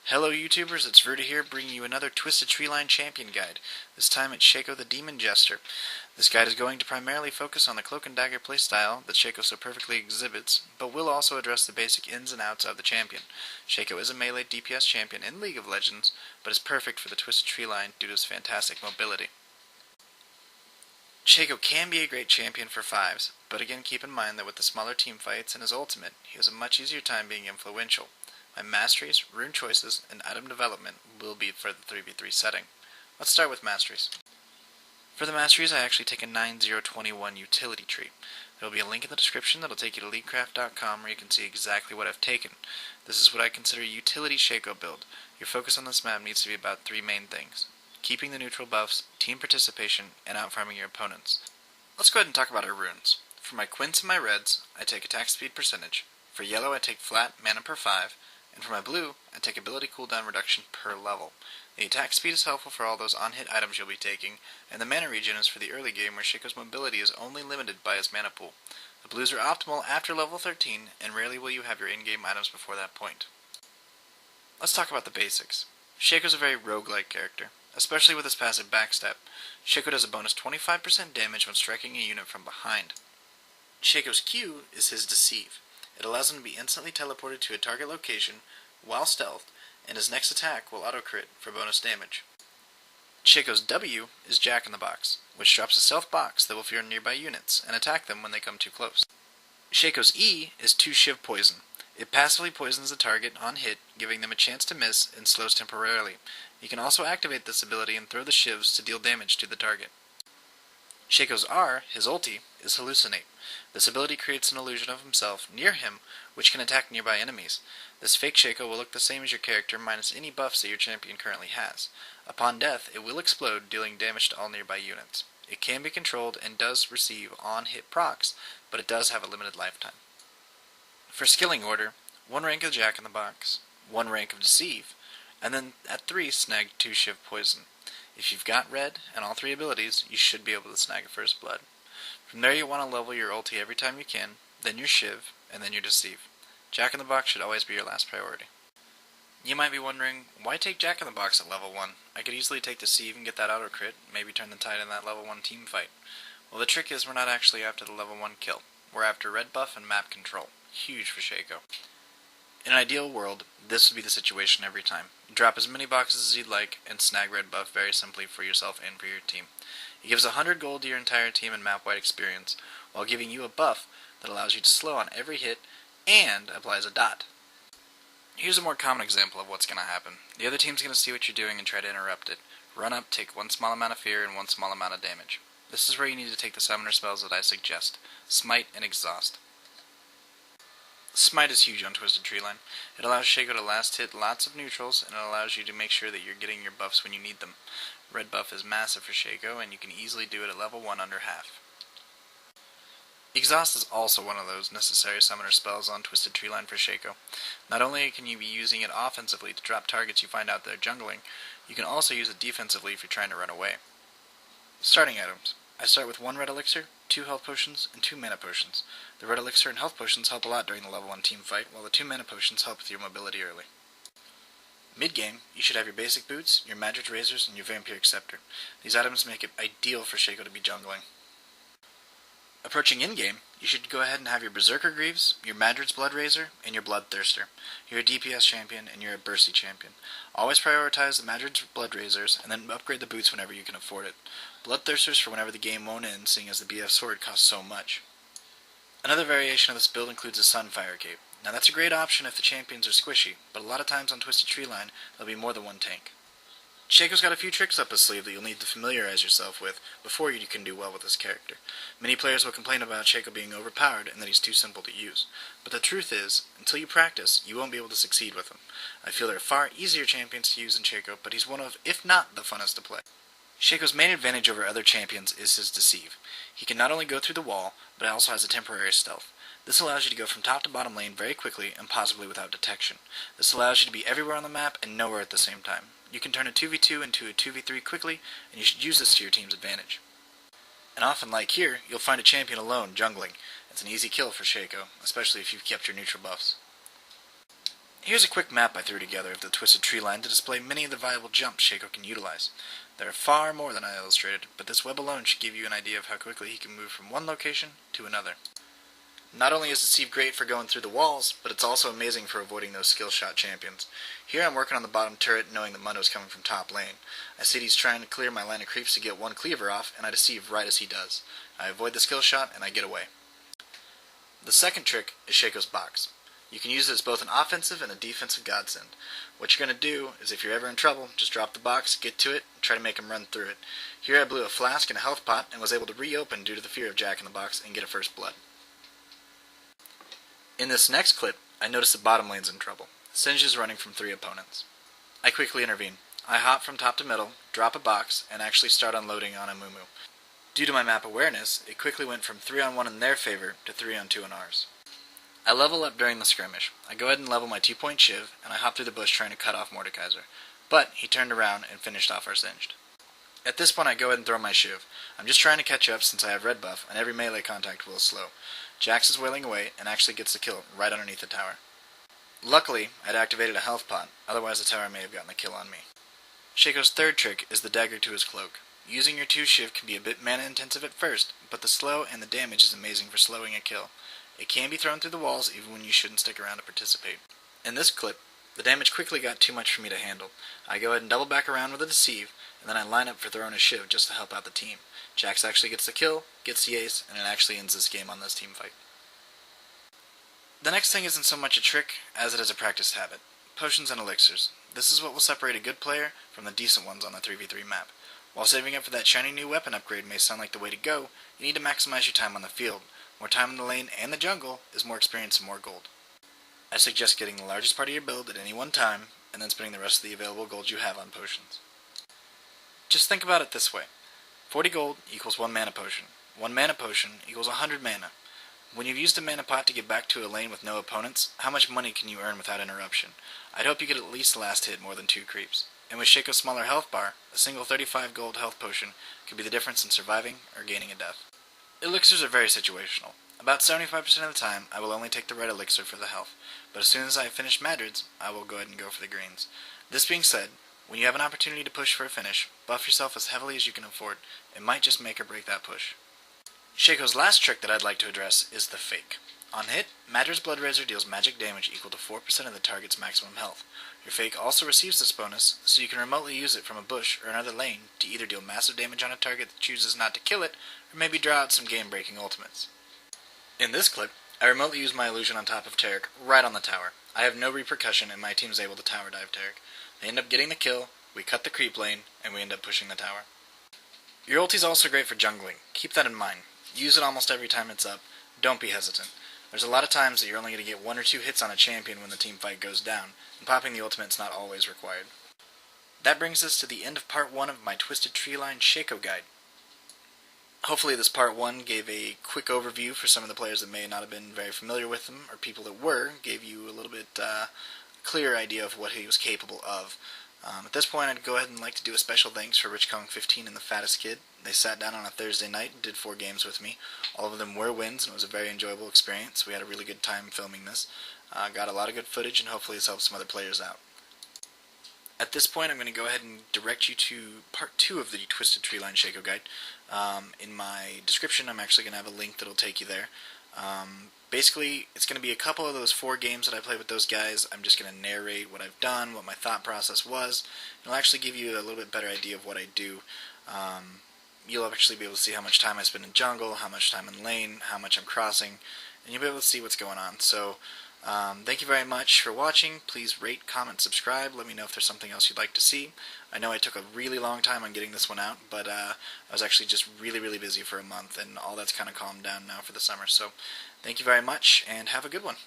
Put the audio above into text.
Hello YouTubers, it's Verda here, bringing you another Twisted Treeline Champion Guide. This time it's Shaco the Demon Jester. This guide is going to primarily focus on the cloak and dagger playstyle that Shaco so perfectly exhibits, but will also address the basic ins and outs of the champion. Shaco is a melee DPS champion in League of Legends, but is perfect for the Twisted Treeline due to his fantastic mobility. Shaco can be a great champion for 5s, but again keep in mind that with the smaller team fights and his ultimate, he has a much easier time being influential. My masteries, rune choices, and item development will be for the 3v3 setting. Let's start with masteries. For the masteries, I actually take a 9021 utility tree. There will be a link in the description that will take you to leaguecraft.com where you can see exactly what I've taken. This is what I consider a utility Shaco build. Your focus on this map needs to be about 3 main things: keeping the neutral buffs, team participation, and outfarming your opponents. Let's go ahead and talk about our runes. For my quints and my reds, I take attack speed percentage. For yellow, I take flat mana per 5. And for my blue, I take ability cooldown reduction per level. The attack speed is helpful for all those on-hit items you'll be taking, and the mana regen is for the early game where Shaco's mobility is only limited by his mana pool. The blues are optimal after level 13, and rarely will you have your in-game items before that point. Let's talk about the basics. Shaco's a very roguelike character, especially with his passive backstab. Shaco does a bonus 25% damage when striking a unit from behind. Shaco's Q is his Deceive. It allows him to be instantly teleported to a target location while stealthed, and his next attack will auto-crit for bonus damage. Shaco's W is Jack in the Box, which drops a stealth box that will fear nearby units and attack them when they come too close. Shaco's E is 2 Shiv Poison. It passively poisons the target on hit, giving them a chance to miss and slows temporarily. You can also activate this ability and throw the shivs to deal damage to the target. Shaco's R, his ulti, is Hallucinate. This ability creates an illusion of himself near him, which can attack nearby enemies. This fake Shaco will look the same as your character minus any buffs that your champion currently has. Upon death, it will explode, dealing damage to all nearby units. It can be controlled and does receive on-hit procs, but it does have a limited lifetime. For skilling order, 1 rank of Jack in the Box, 1 rank of Deceive, and then at 3 snag 2 Shiv Poison. If you've got red and all 3 abilities, you should be able to snag a First Blood. From there you want to level your ulti every time you can, then your Shiv, and then your Deceive. Jack in the Box should always be your last priority. You might be wondering, why take Jack in the Box at level 1? I could easily take Deceive and get that auto crit, maybe turn the tide in that level 1 team fight. Well, the trick is we're not actually after the level 1 kill. We're after red buff and map control. Huge for Shaco. In an ideal world, this would be the situation every time. Drop as many boxes as you'd like, and snag red buff very simply for yourself and for your team. It gives 100 gold to your entire team and map-wide experience, while giving you a buff that allows you to slow on every hit, and applies a dot. Here's a more common example of what's going to happen. The other team's going to see what you're doing and try to interrupt it. Run up, take 1 small amount of fear and 1 small amount of damage. This is where you need to take the summoner spells that I suggest: Smite and Exhaust. Smite is huge on Twisted Treeline. It allows Shaco to last hit lots of neutrals, and it allows you to make sure that you're getting your buffs when you need them. Red buff is massive for Shaco, and you can easily do it at level 1 under half. Exhaust is also one of those necessary summoner spells on Twisted Treeline for Shaco. Not only can you be using it offensively to drop targets you find out they're jungling, you can also use it defensively if you're trying to run away. Starting items. I start with 1 red elixir, 2 health potions, and 2 mana potions. The red elixir and health potions help a lot during the level 1 team fight, while the 2 mana potions help with your mobility early. Mid-game, you should have your basic boots, your magic razors, and your vampiric scepter. These items make it ideal for Shaco to be jungling. Approaching in-game, you should go ahead and have your Berserker Greaves, your Madrid's Blood Razor, and your Bloodthirster. You're a DPS champion, and you're a Bursty champion. Always prioritize the Madrid's Blood Razors, and then upgrade the boots whenever you can afford it. Bloodthirsters for whenever the game won't end, seeing as the BF sword costs so much. Another variation of this build includes a Sunfire Cape. Now that's a great option if the champions are squishy, but a lot of times on Twisted Treeline, there'll be more than 1 tank. Shaco's got a few tricks up his sleeve that you'll need to familiarize yourself with before you can do well with this character. Many players will complain about Shaco being overpowered and that he's too simple to use. But the truth is, until you practice, you won't be able to succeed with him. I feel there are far easier champions to use than Shaco, but he's one of, if not the funnest to play. Shaco's main advantage over other champions is his Deceive. He can not only go through the wall, but also has a temporary stealth. This allows you to go from top to bottom lane very quickly and possibly without detection. This allows you to be everywhere on the map and nowhere at the same time. You can turn a 2v2 into a 2v3 quickly, and you should use this to your team's advantage. And often, like here, you'll find a champion alone jungling. It's an easy kill for Shaco, especially if you've kept your neutral buffs. Here's a quick map I threw together of the twisted tree line to display many of the viable jumps Shaco can utilize. There are far more than I illustrated, but this web alone should give you an idea of how quickly he can move from one location to another. Not only is the sieve great for going through the walls, but it's also amazing for avoiding those skill shot champions. Here I'm working on the bottom turret knowing that Mundo's coming from top lane. I see he's trying to clear my line of creeps to get one cleaver off, and I deceive right as he does. I avoid the skill shot and I get away. The second trick is Shaco's box. You can use it as both an offensive and a defensive godsend. What you're going to do is if you're ever in trouble, just drop the box, get to it, and try to make him run through it. Here I blew a flask and a health pot and was able to reopen due to the fear of Jack in the Box and get a first blood. In this next clip, I notice the bottom lane's in trouble. Singe is running from 3 opponents. I quickly intervene. I hop from top to middle, drop a box, and actually start unloading on a Mumu. Due to my map awareness, it quickly went from 3-on-1 in their favor to 3-on-2 in ours. I level up during the skirmish. I go ahead and level my 2-point shiv, and I hop through the bush trying to cut off Mordekaiser. But he turned around and finished off our Singed. At this point I go ahead and throw my shiv. I'm just trying to catch up since I have red buff, and every melee contact will slow. Jax is wailing away, and actually gets the kill right underneath the tower. Luckily, I'd activated a health pot, otherwise the tower may have gotten the kill on me. Shaco's third trick is the dagger to his cloak. Using your 2 shiv can be a bit mana intensive at first, but the slow and the damage is amazing for slowing a kill. It can be thrown through the walls even when you shouldn't stick around to participate. In this clip, the damage quickly got too much for me to handle. I go ahead and double back around with a deceive, and then I line up for throwing a shiv just to help out the team. Jax actually gets the kill, gets the ace, and it actually ends this game on this team fight. The next thing isn't so much a trick as it is a practice habit. Potions and elixirs. This is what will separate a good player from the decent ones on the 3v3 map. While saving up for that shiny new weapon upgrade may sound like the way to go, you need to maximize your time on the field. More time in the lane and the jungle is more experience and more gold. I suggest getting the largest part of your build at any one time, and then spending the rest of the available gold you have on potions. Just think about it this way. 40 gold equals 1 mana potion. 1 mana potion equals 100 mana. When you've used a mana pot to get back to a lane with no opponents, how much money can you earn without interruption? I'd hope you get at least the last hit more than 2 creeps. And with Shaco's smaller health bar, a single 35 gold health potion could be the difference in surviving or gaining a death. Elixirs are very situational. About 75% of the time, I will only take the red elixir for the health, but as soon as I have finished Madrids, I will go ahead and go for the greens. This being said, when you have an opportunity to push for a finish, buff yourself as heavily as you can afford. It might just make or break that push. Shaco's last trick that I'd like to address is the fake. On hit, Madrid's Blood Razor deals magic damage equal to 4% of the target's maximum health. Your fake also receives this bonus, so you can remotely use it from a bush or another lane to either deal massive damage on a target that chooses not to kill it, or maybe draw out some game-breaking ultimates. In this clip, I remotely use my illusion on top of Taric right on the tower. I have no repercussion and my team is able to tower dive Taric. They end up getting the kill, we cut the creep lane, and we end up pushing the tower. Your ulti's also great for jungling. Keep that in mind. Use it almost every time it's up. Don't be hesitant. There's a lot of times that you're only going to get 1 or 2 hits on a champion when the team fight goes down, and popping the ultimate's not always required. That brings us to the end of part 1 of my Twisted Treeline Shaco guide. Hopefully this part 1 gave a quick overview for some of the players that may not have been very familiar with him, or people that were, gave you a little bit clearer idea of what he was capable of. At this point, I'd go ahead and like to do a special thanks for Rich Kong 15 and the Fattest Kid. They sat down on a Thursday night and did 4 games with me. All of them were wins, and it was a very enjoyable experience. We had a really good time filming this. Got a lot of good footage, and hopefully this helps some other players out. At this point, I'm going to go ahead and direct you to part 2 of the Twisted Treeline Shaco guide. In my description, I'm actually going to have a link that will take you there. Basically, it's going to be a couple of those 4 games that I played with those guys. I'm just going to narrate what I've done, what my thought process was. It'll actually give you a little bit better idea of what I do. You'll actually be able to see how much time I spend in jungle, how much time in lane, how much I'm crossing, and you'll be able to see what's going on. So, thank you very much for watching. Please rate, comment, subscribe. Let me know if there's something else you'd like to see. I know I took a really long time on getting this one out, but I was actually just really busy for a month, and all that's kind of calmed down now for the summer. So, thank you very much, and have a good one.